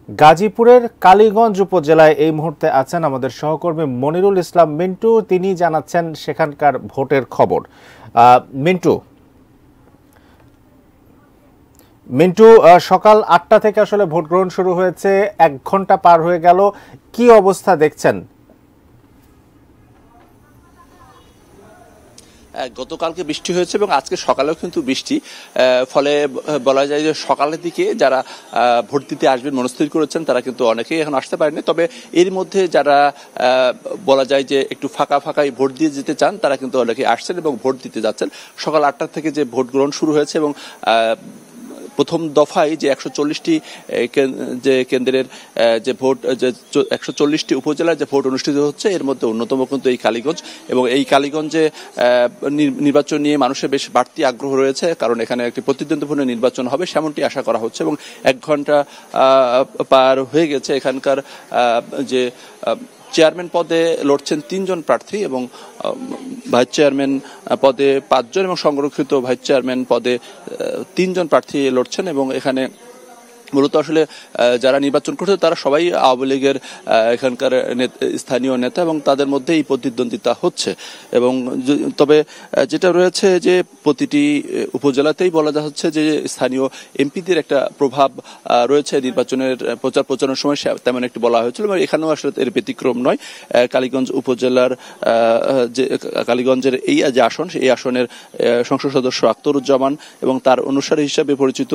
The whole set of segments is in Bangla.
গাজীপুরের কালীগঞ্জ উপজেলায় এই মুহূর্তে আছেন আমাদের সহকর্মী মনিরুল ইসলাম মিন্টু। তিনি জানাচ্ছেন সেখানকার ভোটের খবর। মিন্টু মিন্টু সকাল ৮টা থেকে আসলে ভোট গ্রহণ শুরু হয়েছে, ১ ঘন্টা পার হয়ে গেল। কি অবস্থা দেখছেন? গতকালকে বৃষ্টি হয়েছে এবং আজকে সকালেও কিন্তু বৃষ্টি, ফলে বলা যায় যে সকালের দিকে যারা ভোট দিতে আসবেন মনস্থির করেছেন তারা কিন্তু অনেকেই এখন আসতে পারেনি। তবে এর মধ্যে যারা বলা যায় যে একটু ফাঁকা ফাঁকাই ভোট দিয়ে যেতে চান তারা কিন্তু অনেকেই আসছেন এবং ভোট দিতে যাচ্ছেন। সকাল ৮টা থেকে যে ভোট গ্রহণ শুরু হয়েছে এবং প্রথম দফায় যে ১৪০টি যে কেন্দ্রের যে ভোট, যে ১৪০টি উপজেলার যে ভোট অনুষ্ঠিত হচ্ছে এর মধ্যে অন্যতম কিন্তু এই কালীগঞ্জ। এবং এই কালীগঞ্জে নির্বাচন নিয়ে মানুষের বেশ বাড়তি আগ্রহ রয়েছে, কারণ এখানে একটি প্রতিদ্বন্দ্বীপূর্ণ নির্বাচন হবে সেমনটি আশা করা হচ্ছে। এবং ১ ঘন্টা পার হয়ে গেছে। এখানকার যে চেয়ারম্যান পদে লড়ছেন ৩ জন প্রার্থী এবং ভাইস চেয়ারম্যান পদে ৫ জন এবং সংরক্ষিত ভাইস চেয়ারম্যান পদে ৩ জন প্রার্থী লড়ছেন। এবং এখানে মূলত আসলে যারা নির্বাচন করছে তারা সবাই আওয়ামী লীগের এখানকার স্থানীয় নেতা এবং তাদের মধ্যে এই প্রতিদ্বন্দ্বিতা হচ্ছে। এবং তবে যেটা রয়েছে যে প্রতিটি উপজেলাতেই বলা হচ্ছে যে স্থানীয় এমপিদের একটা প্রভাব রয়েছে নির্বাচনের প্রচারের সময়, তেমন একটি বলা হয়েছিল এবং এখানেও আসলে এর ব্যতিক্রম নয়। কালীগঞ্জ উপজেলার যে কালীগঞ্জের এই যে আসন, এই আসনের সংসদ সদস্য আখতারুজ্জামান এবং তার অনুসারী হিসাবে পরিচিত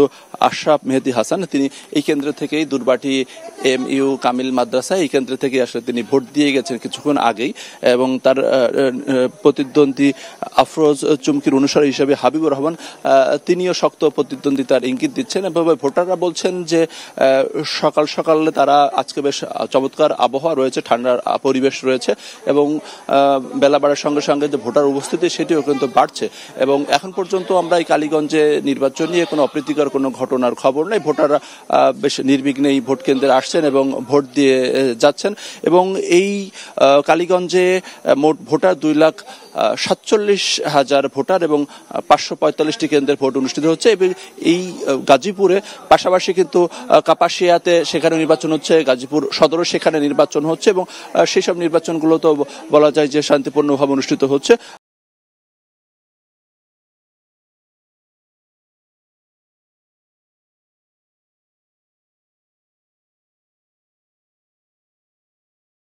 আশরাফ মেহেদী হাসান, তিনি এই কেন্দ্র থেকেই দুর্বাটি MU কামিল মাদ্রাসা এই কেন্দ্র থেকে আসলে তিনি ভোট দিয়ে গেছেন কিছুক্ষণ আগেই। এবং তার প্রতিদ্বন্দ্বী আফরোজ চুমকির অনুসারী হিসেবে হাবিবুর রহমান, তিনিও শক্ত প্রতিদ্বন্দ্বিতার ইঙ্গিত দিচ্ছেন। এভাবে ভোটাররা বলছেন যে সকাল সকাল তারা আজকে বেশ চমৎকার আবহাওয়া রয়েছে, ঠান্ডার পরিবেশ রয়েছে এবং বেলা বাড়ার সঙ্গে সঙ্গে যে ভোটার উপস্থিতি সেটিও কিন্তু বাড়ছে। এবং এখন পর্যন্ত আমরা এই কালীগঞ্জে নির্বাচন নিয়ে কোনো অপ্রীতিকর কোনো ঘটনার খবর নেই। ভোটাররা বেশ নির্বিঘ্নে এই ভোট কেন্দ্রে আসছেন এবং ভোট দিয়ে যাচ্ছেন। এবং এই কালীগঞ্জে মোট ভোটার ২,৪৭,০০০ ভোটার এবং ৫৪৫টি কেন্দ্রের ভোট অনুষ্ঠিত হচ্ছে। এবং এই গাজীপুরে পাশাপাশি কিন্তু কাপাসিয়াতে সেখানে নির্বাচন হচ্ছে, গাজীপুর সদরে সেখানে নির্বাচন হচ্ছে এবং সেই সব নির্বাচনগুলো তো বলা যায় যে শান্তিপূর্ণভাবে অনুষ্ঠিত হচ্ছে।